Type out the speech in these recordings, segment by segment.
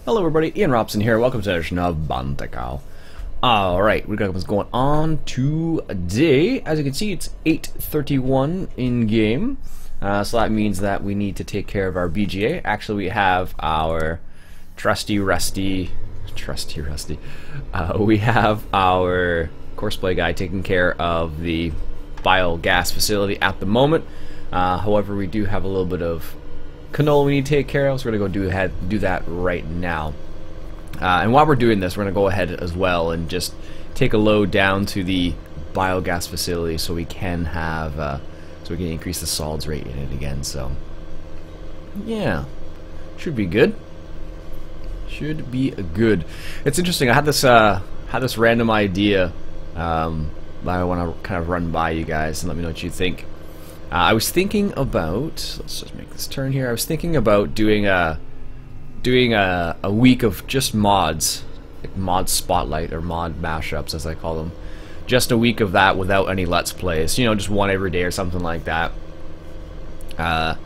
Hello everybody, Iain Robson here. Welcome to the edition of Bantikow. Alright, we got what's going on today. As you can see, it's 8:31 in game. So that means that we need to take care of our BGA. Actually, we have our trusty rusty. We have our courseplay guy taking care of the biogas facility at the moment. However, we do have a little bit of canola we need to take care of, so we're going to go do that right now. And while we're doing this, we're going to go ahead as well and just take a load down to the biogas facility so we can have so we can increase the solids rate in it again. So yeah, should be good. Should be good. It's interesting. I had this random idea that I want to kind of run by you guys and let me know what you think. I was thinking about, let's just make this turn here. I was thinking about doing a week of just mods, like mod spotlight or mod mashups as I call them. Just a week of that without any let's plays. You know, just one every day or something like that. Let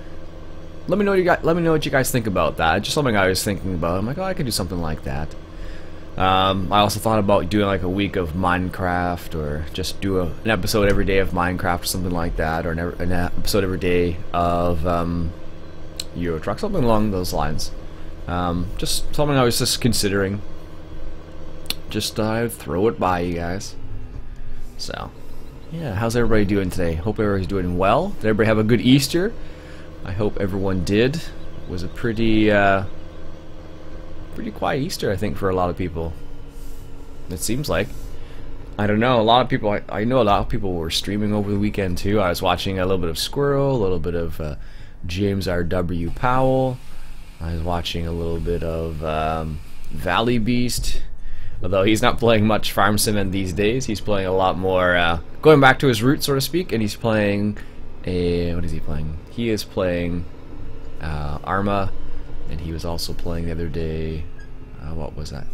me know what you guys think about that. Just something I was thinking about. I'm like, oh, I could do something like that. I also thought about doing like a week of Minecraft, or just do an episode every day of Minecraft or something like that, or an episode every day of Euro Truck, something along those lines. Just something I was just considering. Just I'd throw it by you guys. So, yeah, how's everybody doing today? Hope everybody's doing well. Did everybody have a good Easter? I hope everyone did. It was a pretty quiet Easter, I think, for a lot of people. It seems like. I don't know, a lot of people, I know a lot of people were streaming over the weekend too. I was watching a little bit of Squirrel, a little bit of James R.W. Powell. I was watching a little bit of Valley Beast. Although he's not playing much Farm Sim these days. He's playing a lot more, going back to his roots, so to speak, and he's playing what is he playing? He is playing Arma. And he was also playing the other day, what was that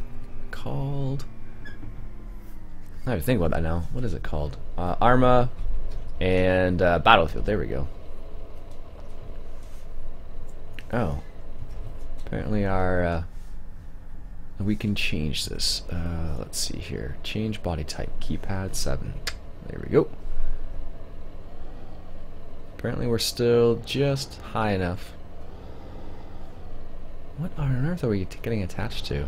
called? I have to think about that now. What is it called? Arma and Battlefield. There we go. Oh. Apparently our... we can change this. Let's see here. Change body type. Keypad 7. There we go. Apparently we're still just high enough. What on earth are we getting attached to?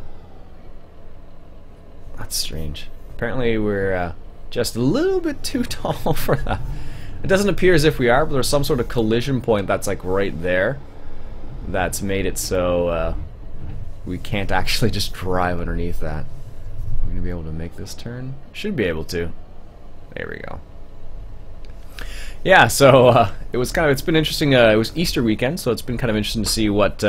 That's strange. Apparently we're just a little bit too tall for that. It doesn't appear as if we are, but there's some sort of collision point that's like right there that's made it so we can't actually just drive underneath that. We're going to be able to make this turn? Should be able to. There we go. Yeah, so it's been interesting. It was Easter weekend, so it's been kind of interesting to see what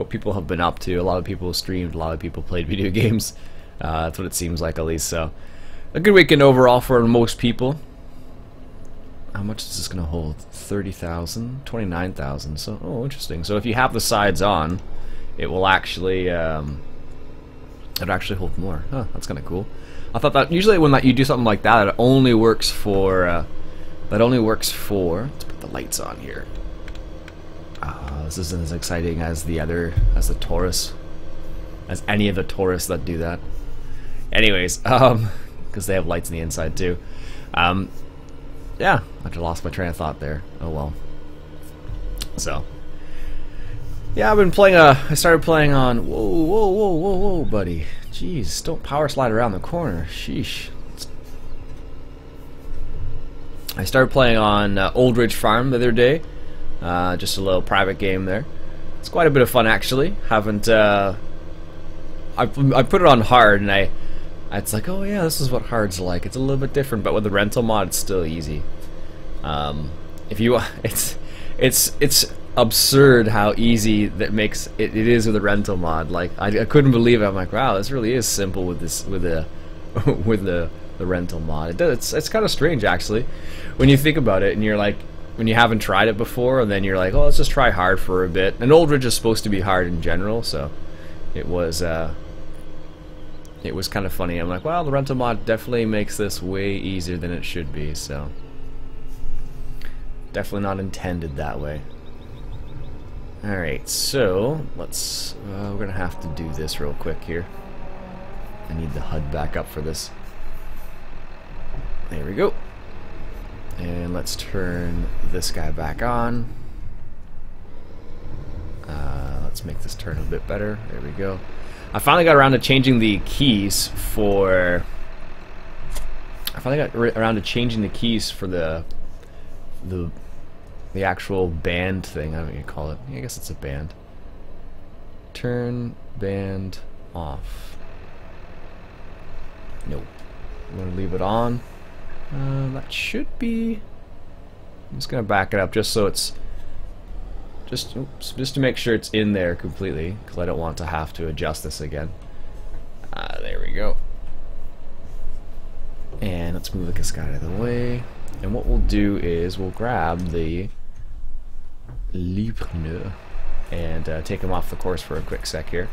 people have been up to. A lot of people streamed, a lot of people played video games. That's what it seems like, at least. So, a good weekend overall for most people. How much is this going to hold? 30,000, 29,000. So, oh, interesting. So if you have the sides on, it will actually it'll actually hold more. Huh, that's kind of cool. I thought that usually when you do something like that, it only works for let's put the lights on here. This isn't as exciting as the Taurus, as any of the Taurus that do that. Anyways, because they have lights on the inside too. Yeah, I just lost my train of thought there. Oh well. So, yeah, I've been playing. I started playing on. Whoa, buddy. Jeez, don't power slide around the corner. Sheesh. I started playing on Old Ridge Farm the other day. Just a little private game there. It's quite a bit of fun, actually. Haven't I put it on hard, and it's like, oh yeah, this is what hard's like. It's a little bit different, but with the rental mod, it's still easy. If you, it's absurd how easy that makes it is with the rental mod. Like I couldn't believe it. I'm like, wow, this really is simple with this with the rental mod. It's kind of strange actually when you think about it, and you're like, when you haven't tried it before, and then you're like, oh, let's just try hard for a bit. And Old Ridge is supposed to be hard in general, so it was kind of funny. I'm like, well, the rental mod definitely makes this way easier than it should be, so definitely not intended that way. Alright, so let's, we're gonna have to do this real quick here. I need the HUD back up for this. There we go. And let's turn this guy back on. Let's make this turn a bit better. There we go. I finally got around to changing the keys for... the actual band thing. I don't know what you call it. I guess it's a band. Turn band off. Nope. I'm going to leave it on. That should be... I'm just going to back it up just so it's... Just to make sure it's in there completely, because I don't want to have to adjust this again. There we go. And let's move this guy out of the way. And what we'll do is we'll grab the pneu and take him off the course for a quick sec here.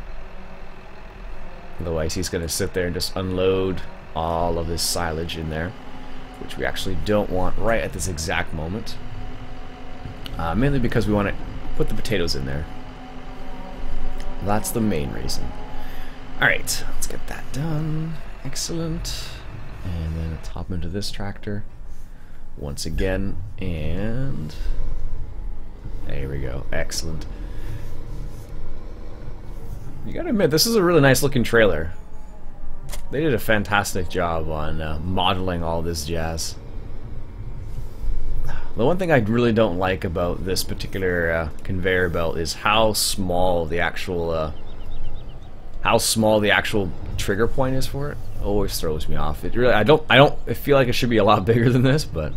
Otherwise he's going to sit there and just unload all of his silage in there, which we actually don't want right at this exact moment. Mainly because we want to put the potatoes in there. That's the main reason. Alright, let's get that done. Excellent. And then let's hop into this tractor once again, and there we go. Excellent. You gotta admit, this is a really nice looking trailer. They did a fantastic job on modeling all this jazz. The one thing I really don't like about this particular conveyor belt is how small the actual trigger point is for it. Always throws me off. It really, I feel like it should be a lot bigger than this, but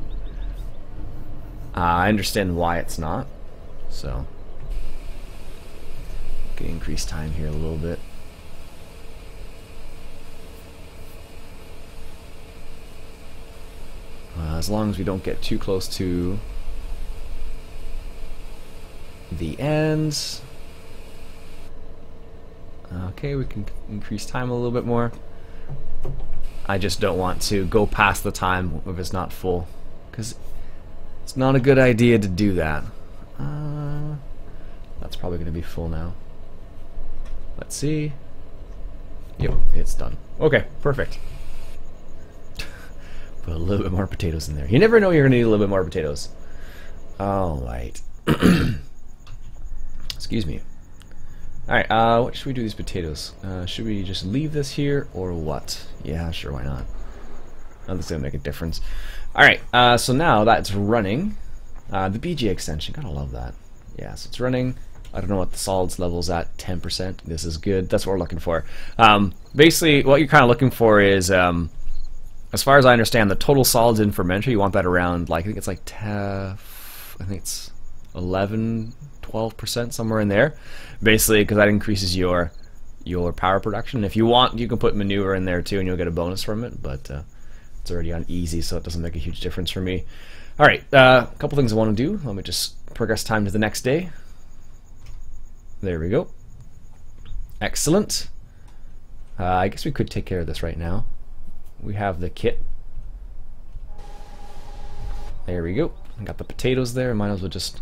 I understand why it's not. So, okay, increase time here a little bit. As long as we don't get too close to the ends. Okay, we can increase time a little bit more. I just don't want to go past the time if it's not full, because it's not a good idea to do that. That's probably going to be full now. Let's see. Yep, it's done. Okay, perfect. Put a little bit more potatoes in there. You never know you're going to need a little bit more potatoes. Alright. Excuse me. Alright, what should we do with these potatoes? Should we just leave this here, or what? Yeah, sure, why not? I don't think it's going to make a difference. Alright, so now that's running. The BG extension, gotta love that. Yeah, so it's running. I don't know what the solids level's at, 10%. This is good. That's what we're looking for. Basically, what you're kind of looking for is, as far as I understand, the total solids in fermenter, you want that around, like, I think it's like, I think it's 11, 12%, somewhere in there. Basically, because that increases your power production. If you want, you can put manure in there too, and you'll get a bonus from it, but it's already on easy, so it doesn't make a huge difference for me. Alright, a couple things I want to do. Let me just progress time to the next day. There we go. Excellent. I guess we could take care of this right now. We have the kit. There we go. I got the potatoes there. Might as well just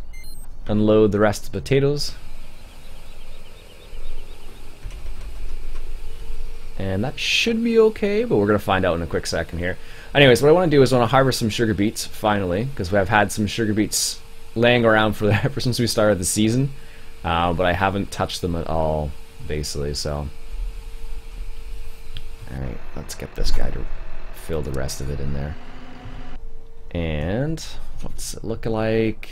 unload the rest of the potatoes. And that should be okay, but we're going to find out in a quick second here. Anyways, what I want to do is I want to harvest some sugar beets, finally, because we have had some sugar beets laying around for ever since we started the season, but I haven't touched them at all, basically, so... Alright, let's get this guy to fill the rest of it in there. And what's it look like?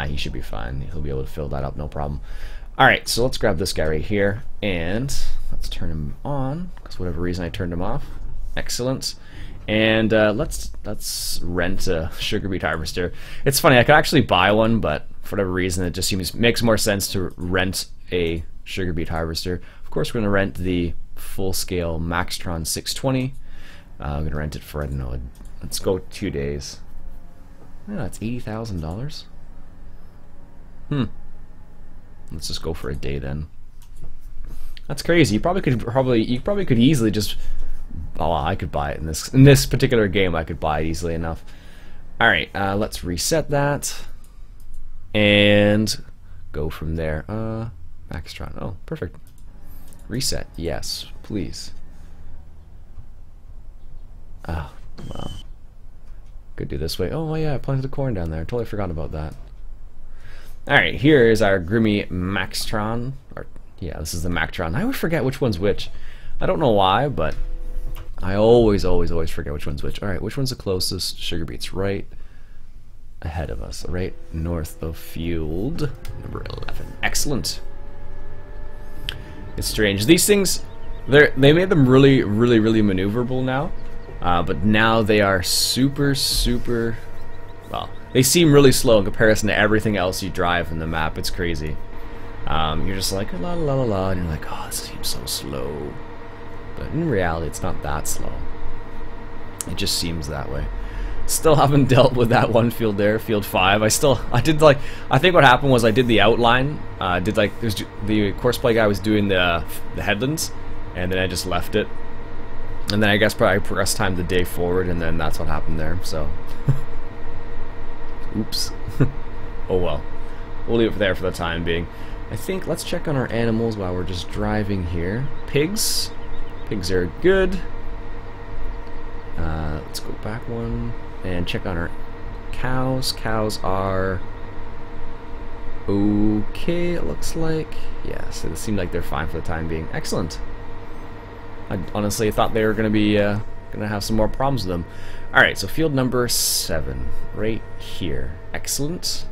He should be fine. He'll be able to fill that up, no problem. Alright, so let's grab this guy right here, and let's turn him on, because for whatever reason I turned him off. Excellent. And let's rent a sugar beet harvester. It's funny, I could actually buy one, but for whatever reason it just makes more sense to rent a sugar beet harvester. Of course, we're going to rent the full-scale Maxtron 620. I'm going to rent it for, I don't know, let's go 2 days. Yeah, that's $80,000. Let's just go for a day then. That's crazy. You probably could easily just... Oh, I could buy it in this particular game. I could buy it easily enough. All right, let's reset that. and go from there. Maxtron. Oh, perfect. Reset. Yes, please. Oh, well. Could do this way. Oh, yeah, I planted the corn down there. Totally forgot about that. Alright, here is our Grimmy Maxtron. Or, yeah, this is the Maxtron. I always forget which one's which. I don't know why, but I always forget which one's which. Alright, which one's the closest? Sugarbeets, right ahead of us. Right north of field number 11. Excellent. It's strange. These things, they made them really maneuverable now. But now they are super, well, they seem really slow in comparison to everything else you drive in the map. It's crazy. You're just like, la la la la, and you're like, oh, this seems so slow. But in reality, it's not that slow. It just seems that way. Still haven't dealt with that one field there, field 5. I think what happened was I did the outline, the courseplay guy was doing the headlands, and then I just left it. And then I guess probably progressed time the day forward, and then that's what happened there, so. Oops. Oh well. We'll leave it there for the time being. I think, let's check on our animals while we're just driving here. Pigs. Pigs are good. Let's go back one and check on our cows. Cows are okay, it looks like. Yeah, so they seem like they're fine for the time being. Excellent. I honestly thought they were going to be gonna have some more problems with them. Alright, so field number 7, right here. Excellent.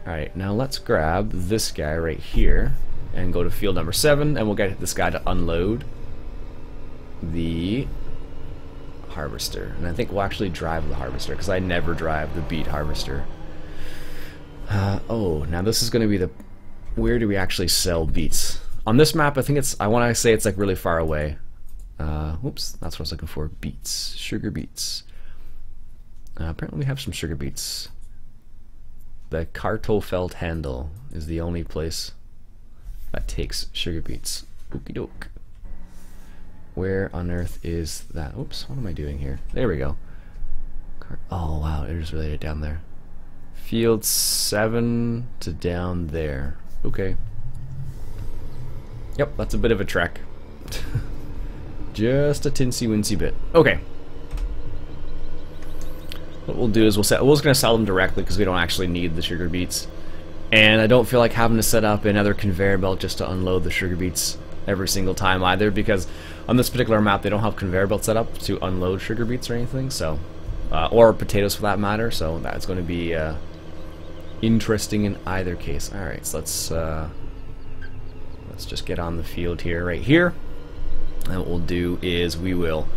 Alright, now let's grab this guy right here and go to field number 7, and we'll get this guy to unload the harvester. And I think we'll actually drive the harvester, because I never drive the beet harvester. Oh, now this is going to be the... Where do we actually sell beets? On this map, I think it's... I want to say it's like really far away. Whoops, that's what I was looking for. Beets. Sugar beets. Apparently we have some sugar beets. The Kartofelt Handel is the only place that takes sugar beets. Okie doke. Where on earth is that? Oops, what am I doing here? There we go. Oh wow, it is related down there. Field 7 to down there. Okay. Yep, that's a bit of a trek. Just a tinsy-wincy bit. Okay. What we'll do is we're just going to sell them directly because we don't actually need the sugar beets. And I don't feel like having to set up another conveyor belt just to unload the sugar beets every single time either, because on this particular map they don't have conveyor belt set up to unload sugar beets or anything, so or potatoes for that matter, so that's going to be interesting in either case. Alright, so let's just get on the field here, right here. And what we'll do is we will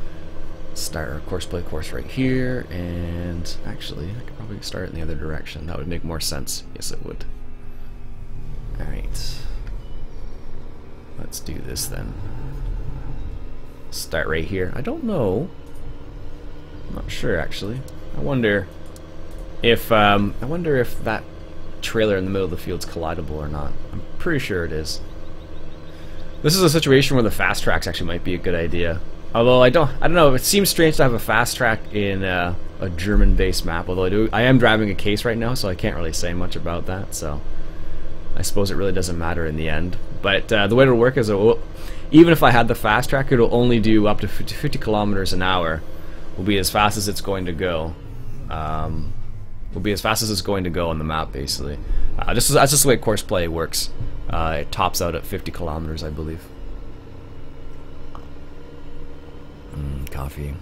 start our course right here, and actually I could probably start in the other direction. That would make more sense. Yes, it would. Alright. Let's do this then. Start right here. I don't know. I'm not sure actually. I wonder if that trailer in the middle of the field's collidable or not. I'm pretty sure it is. This is a situation where the fast tracks actually might be a good idea. Although I don't know. It seems strange to have a fast track in a German-based map. Although I am driving a case right now, so I can't really say much about that. So I suppose it really doesn't matter in the end. But the way it'll work is, even if I had the fast track, it'll only do up to 50 kilometers an hour. Will be as fast as it's going to go. Will be as fast as it's going to go on the map, basically. That's just the way course play works. It tops out at 50 kilometers, I believe. Coffee.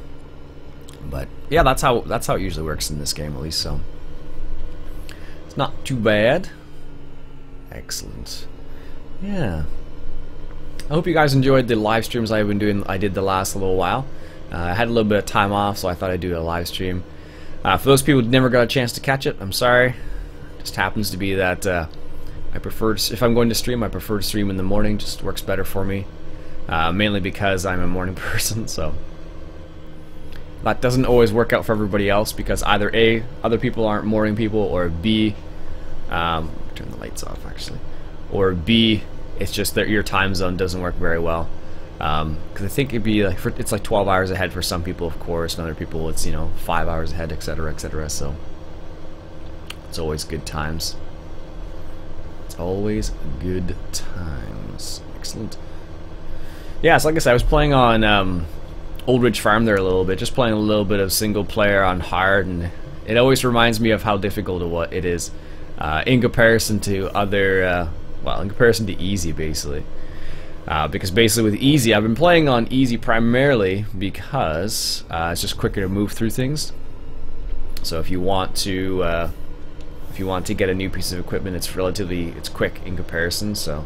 But yeah, that's how it usually works in this game, at least. So it's not too bad. Excellent. Yeah. I hope you guys enjoyed the live streams I've been doing. I did the last little while. I had a little bit of time off, so I thought I'd do a live stream. For those people who never got a chance to catch it, I'm sorry. It just happens to be that I prefer, if I'm going to stream, I prefer to stream in the morning. Just works better for me. Mainly because I'm a morning person, so that doesn't always work out for everybody else, because either A, other people aren't morning people, or B, turn the lights off actually, or B, it's just that your time zone doesn't work very well. Because I think it'd be like it's like 12 hours ahead for some people, of course, and other people it's 5 hours ahead, etc., etc. So It's always good times. It's always good times. Excellent. Yeah, so like I said, I was playing on Old Ridge Farm there a little bit, just playing a little bit of single player on hard, and it always reminds me of how difficult it is in comparison to other, well, in comparison to easy, basically. Because basically with easy, I've been playing on easy primarily because it's just quicker to move through things. So if you want to get a new piece of equipment, it's quick in comparison. So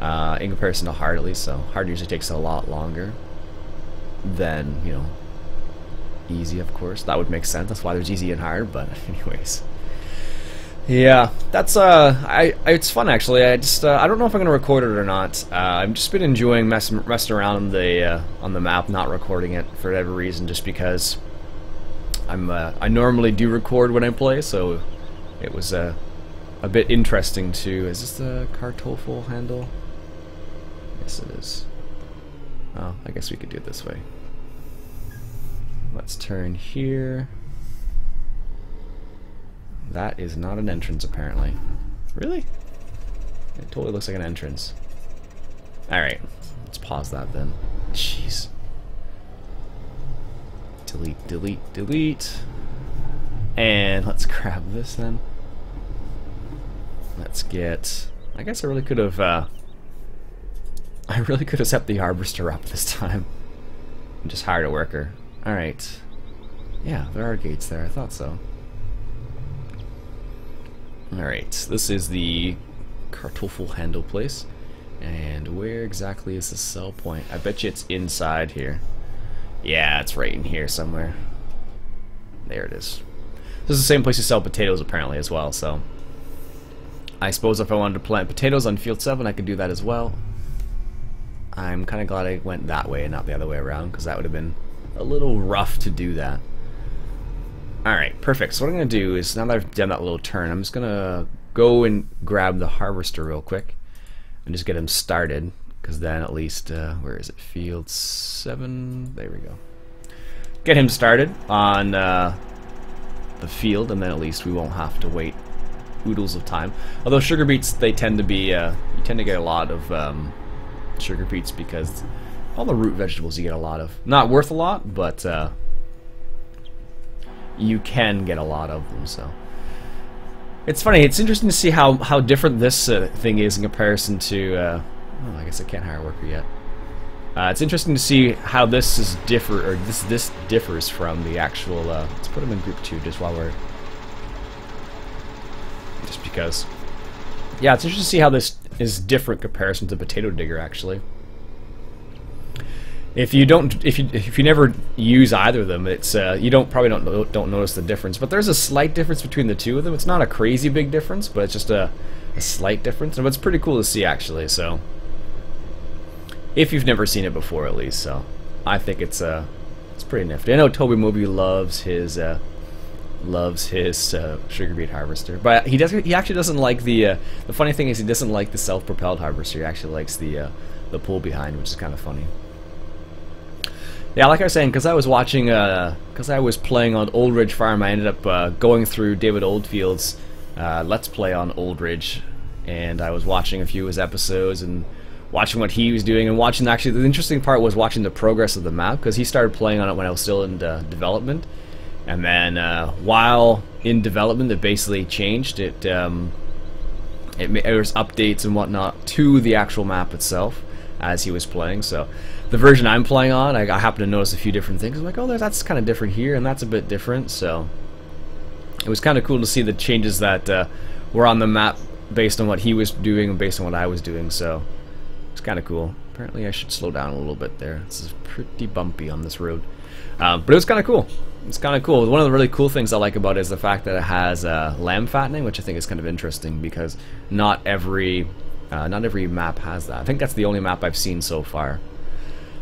in comparison to hard, at least. So hard usually takes a lot longer than, you know, easy. Of course, that would make sense. That's why there's easy and hard. But anyways. Yeah, that's it's fun actually. I don't know if I'm gonna record it or not. I've just been enjoying messing around on the map, not recording it for whatever reason, just because I normally do record when I play, so it was a bit interesting to. Is this the Kartoffel handle? Yes, it is. Oh, I guess we could do it this way. Let's turn here. That is not an entrance, apparently. Really? It totally looks like an entrance. Alright, let's pause that then. Jeez. Delete, delete, delete. And let's grab this then. Let's get... I guess I really could have... I really could have set the harvester up this time. And just hired a worker. Alright. Yeah, there are gates there. I thought so. Alright, this is the Kartoffel handle place. And where exactly is the sell point? I bet you it's inside here. Yeah, it's right in here somewhere. There it is. This is the same place you sell potatoes apparently as well, so I suppose if I wanted to plant potatoes on field 7 I could do that as well. I'm kinda glad I went that way and not the other way around, because that would have been a little rough to do that. Alright, perfect. So what I'm going to do is, now that I've done that little turn, I'm just going to go and grab the harvester real quick and just get him started, because then at least, where is it? Field 7? There we go. Get him started on the field, and then at least we won't have to wait oodles of time. Although sugar beets, they tend to be, you tend to get a lot of sugar beets because all the root vegetables you get a lot of. Not worth a lot, but you can get a lot of them, so it's funny. It's interesting to see how different this thing is in comparison to. Oh, I guess I can't hire a worker yet. It's interesting to see how this is this differs from the actual. Let's put them in group 2 just because. Yeah, it's interesting to see how this is different comparison to potato digger actually. If you never use either of them, it's you probably don't notice the difference. But there's a slight difference between the two of them. It's not a crazy big difference, but it's just a slight difference, and it's pretty cool to see actually. So, if you've never seen it before, at least, so I think it's pretty nifty. I know Toby Moby loves his sugar beet harvester, but he actually doesn't like the funny thing is he doesn't like the self-propelled harvester. He actually likes the pull behind, which is kind of funny. Yeah, like I was saying, because I was watching, because I was playing on Old Ridge Farm, I ended up going through David Oldfield's Let's Play on Old Ridge, and I was watching a few of his episodes and watching what he was doing, and watching, actually, the interesting part was watching the progress of the map, because he started playing on it when I was still in development, and then while in development it basically changed. There was updates and whatnot to the actual map itself as he was playing, so the version I'm playing on, I happen to notice a few different things. I'm like, oh, that's kind of different here, and that's a bit different, so it was kind of cool to see the changes that were on the map based on what he was doing and based on what I was doing, so it's kind of cool. Apparently I should slow down a little bit there. This is pretty bumpy on this road. But it was kind of cool. It's kind of cool. One of the really cool things I like about it is the fact that it has lamb fattening, which I think is kind of interesting, because not every map has that. I think that's the only map I've seen so far.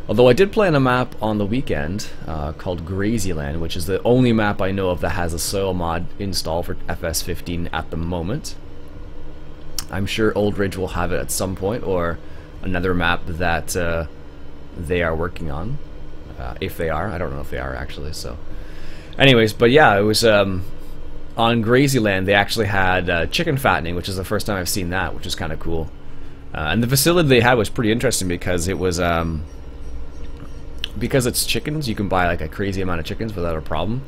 Although I did play on a map on the weekend called Grazyland, which is the only map I know of that has a soil mod installed for FS15 at the moment. I'm sure Old Ridge will have it at some point, or another map that they are working on. If they are, I don't know if they are actually. So, anyways, but yeah, it was on Grazyland they actually had chicken fattening, which is the first time I've seen that, which is kind of cool. And the facility they had was pretty interesting because it was because it's chickens, you can buy like a crazy amount of chickens without a problem.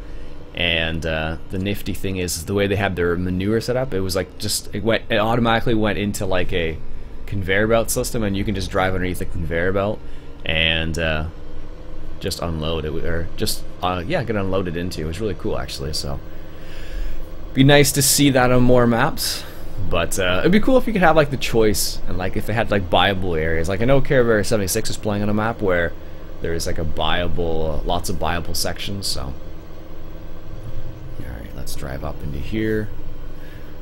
And the nifty thing is the way they had their manure set up. It was like it automatically went into like a conveyor belt system, and you can just drive underneath the conveyor belt and just unload it, or just yeah, get unloaded into. It was really cool actually. So be nice to see that on more maps. But it'd be cool if you could have like the choice, and like if they had like buyable areas. Like I know Care 76 is playing on a map where there is like a buyable, lots of buyable sections. So alright, let's drive up into here.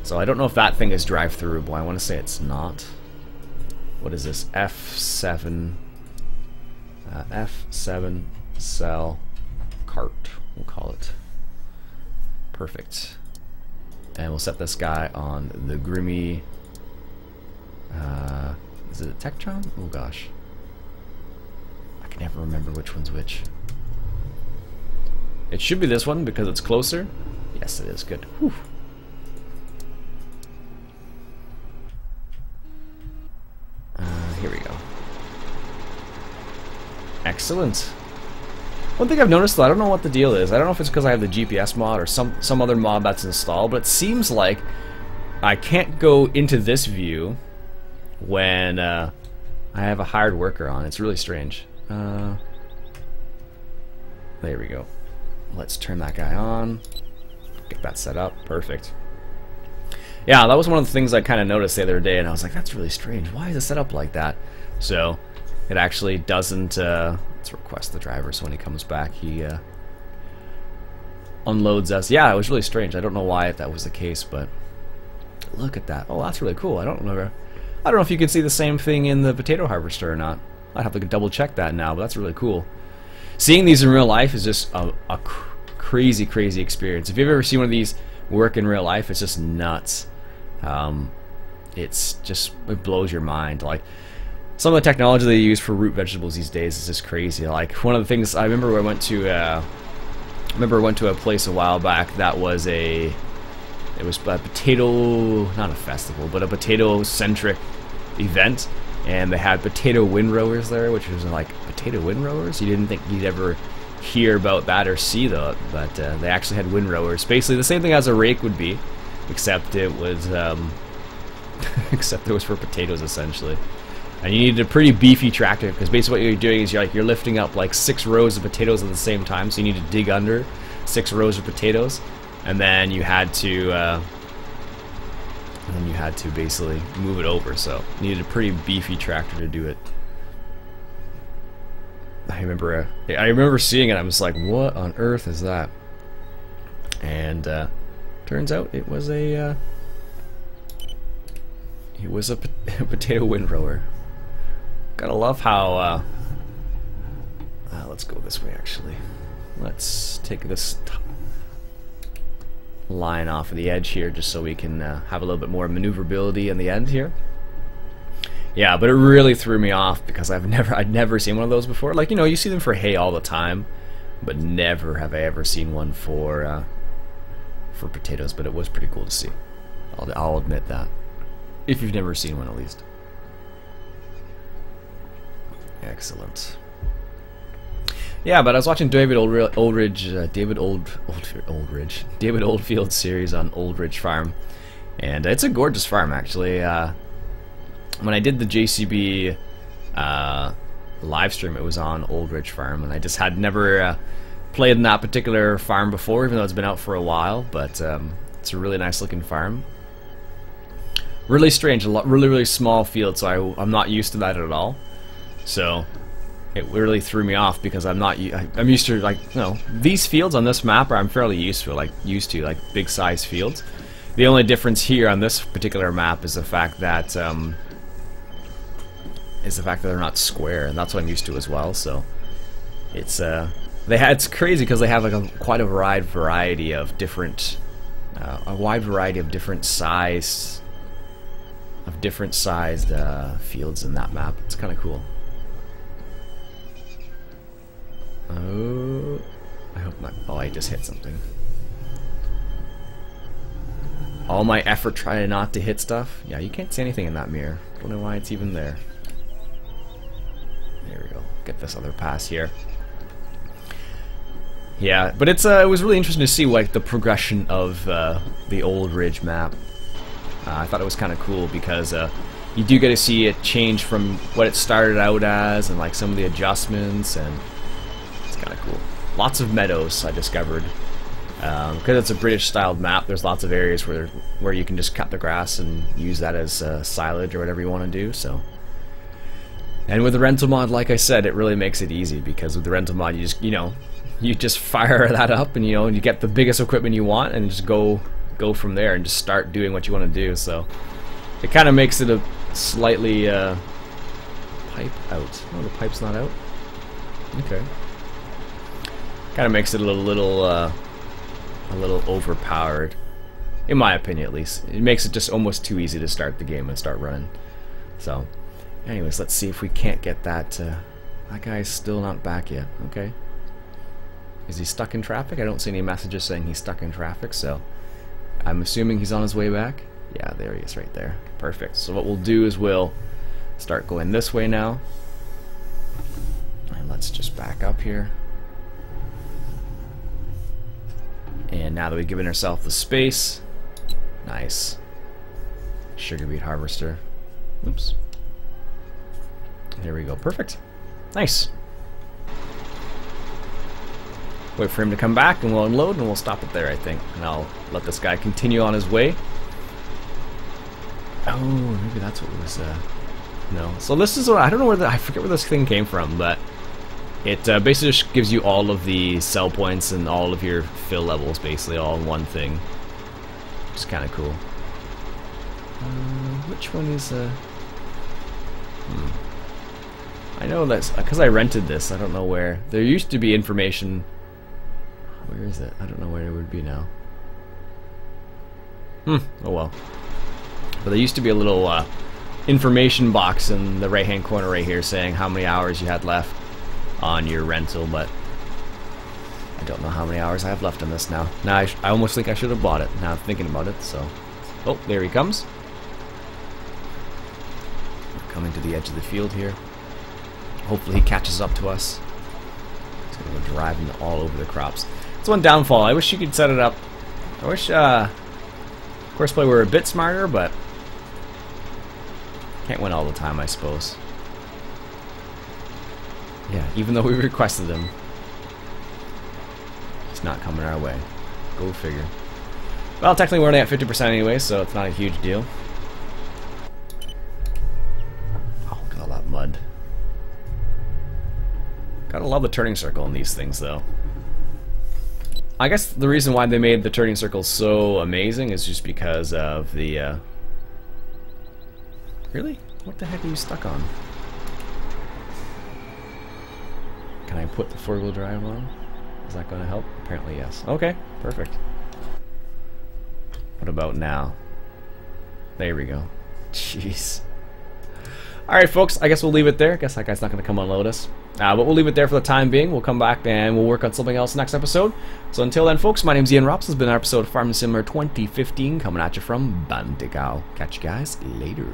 So I don't know if that thing is drive-throughable. I want to say it's not. What is this? F7 F7 cell cart, we'll call it. Perfect. And we'll set this guy on the Grimmy. Is it a Tektron? Oh gosh, I can never remember which one's which. It should be this one because it's closer. Yes, it is. Good. Whew. Here we go. Excellent. One thing I've noticed though, I don't know what the deal is. I don't know if it's because I have the GPS mod or some other mod that's installed, but it seems like I can't go into this view when I have a hired worker on. It's really strange. There we go. Let's turn that guy on. Get that set up. Perfect. Yeah, that was one of the things I kind of noticed the other day, and I was like, that's really strange. Why is it set up like that? So it actually doesn't. Let's request the driver so when he comes back, he unloads us. Yeah, it was really strange. I don't know why that was the case, but look at that. Oh, that's really cool. I don't know if you can see the same thing in the potato harvester or not. I'd have to double check that now, but that's really cool. Seeing these in real life is just a crazy, crazy experience. If you've ever seen one of these work in real life, it's just nuts. It's just, it blows your mind. Like some of the technology they use for root vegetables these days is just crazy. Like one of the things I remember, I went to a place a while back that was it was a potato, not a festival, but a potato centric event, and they had potato windrowers there, which was like potato windrowers. You didn't think you'd ever hear about that or see that, but they actually had windrowers. Basically the same thing as a rake would be, except it was except it was for potatoes essentially. And you needed a pretty beefy tractor, because basically what you're doing is you're lifting up like 6 rows of potatoes at the same time. So you need to dig under 6 rows of potatoes, and then you had to basically move it over. So you needed a pretty beefy tractor to do it. I remember seeing it. I was like, what on earth is that? And turns out it was a potato windrower. Gotta love how let's go this way actually. Let's take this line off of the edge here just so we can have a little bit more maneuverability in the end here. Yeah, but it really threw me off because I'd never seen one of those before. Like, you know, you see them for hay all the time, but never have I ever seen one for potatoes. But it was pretty cool to see. I'll admit that. If you've never seen one, at least. Excellent. Yeah, but I was watching David Oldfield's series on Oldridge Farm, and it's a gorgeous farm actually. When I did the JCB live stream, it was on Oldridge Farm, and I just had never played in that particular farm before, even though it's been out for a while. But it's a really nice looking farm. Really strange, really small field, so I'm not used to that at all. So it really threw me off because I'm used to, like, you know, these fields on this map I'm fairly used to, like big size fields. The only difference here on this particular map is the fact that they're not square, and that's what I'm used to as well. So it's it's crazy because they have like quite a wide variety of different sized fields in that map. It's kind of cool. Oh, I hope not. Oh, I just hit something. All my effort trying not to hit stuff. Yeah, you can't see anything in that mirror. Don't know why it's even there. There we go. Get this other pass here. Yeah, but it was really interesting to see like the progression of the old Ridge map. I thought it was kind of cool because you do get to see it change from what it started out as and like some of the adjustments, and it's kind of cool. Lots of meadows I discovered. Because it's a British-styled map, there's lots of areas where you can just cut the grass and use that as silage or whatever you want to do. So, and with the rental mod, like I said, it really makes it easy because with the rental mod, you just fire that up and you get the biggest equipment you want and just go from there and just start doing what you want to do. So it kind of makes it a slightly pipe out. Oh, the pipe's not out. Okay. Kind of makes it a little overpowered, in my opinion at least. It makes it just almost too easy to start the game and start running. So, anyways, let's see if we can't get that. That guy's still not back yet. Okay. Is he stuck in traffic? I don't see any messages saying he's stuck in traffic, so I'm assuming he's on his way back. Yeah, there he is right there. Perfect. So what we'll do is we'll start going this way now. And let's just back up here. And now that we've given ourselves the space, nice. Sugar beet harvester. Oops. There we go. Perfect. Nice. Wait for him to come back and we'll unload and we'll stop it there, I think. And I'll let this guy continue on his way. Oh, maybe that's what it was. No. So this is what I don't know I forget where this thing came from, but it basically just gives you all of the sell points and all of your fill levels, basically all in one thing. Which is kind of cool. Which one is I know that's because I rented this. I don't know where. There used to be information. Where is it? I don't know where it would be now. Oh well. But there used to be a little information box in the right-hand corner right here saying how many hours you had left on your rental, but I don't know how many hours I have left on this now. Now I almost think I should have bought it. Now I'm thinking about it, so. Oh, there he comes. We're coming to the edge of the field here. Hopefully he catches up to us. He's going to go driving all over the crops. It's one downfall. I wish you could set it up. I wish, of course, play were a bit smarter, but can't win all the time, I suppose. Yeah, even though we requested him, he's not coming our way. Go figure. Well, technically we're only at 50% anyway, so it's not a huge deal. Oh, look at all that mud. Gotta love the turning circle in these things, though. I guess the reason why they made the turning circle so amazing is just because of the, Really? What the heck are you stuck on? Can I put the four-wheel drive on? Is that going to help? Apparently yes. Okay, perfect. What about now? There we go. Jeez. Alright folks, I guess we'll leave it there. I guess that guy's not going to come unload us. But we'll leave it there for the time being. We'll come back and we'll work on something else next episode. So until then folks, my name's Iain Robson. This has been an episode of Farming Simulator 2015 coming at you from Bantikow. Catch you guys later.